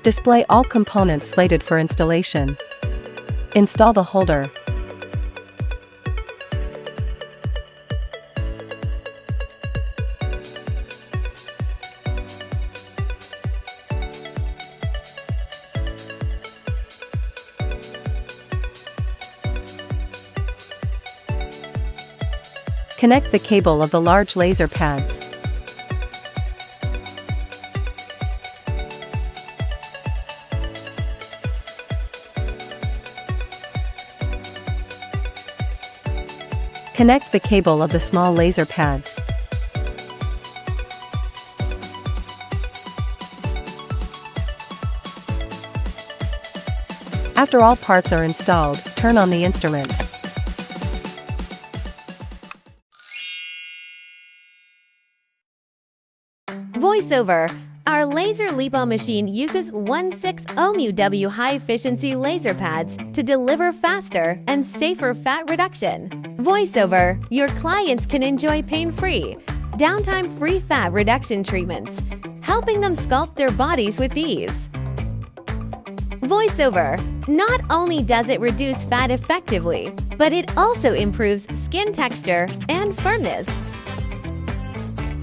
Display all components slated for installation. Install the holder. Connect the cable of the large laser pads. Connect the cable of the small laser pads. After all parts are installed, turn on the instrument. Voiceover. Our laser lipo machine uses 1/6 UW high-efficiency laser pads to deliver faster and safer fat reduction. Voiceover. Your clients can enjoy pain-free, downtime-free fat reduction treatments, helping them sculpt their bodies with ease. Voiceover. Not only does it reduce fat effectively, but it also improves skin texture and firmness.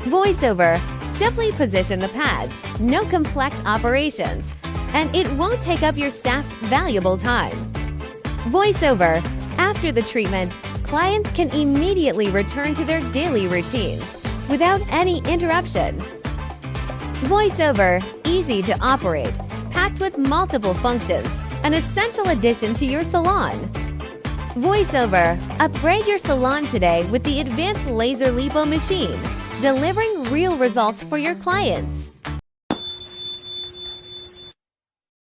Voiceover. Simply position the pads, no complex operations, and it won't take up your staff's valuable time. Voiceover. After the treatment, clients can immediately return to their daily routines without any interruption. Voiceover. Easy to operate, packed with multiple functions, an essential addition to your salon. Voiceover. Upgrade your salon today with the advanced laser lipo machine, delivering real results for your clients.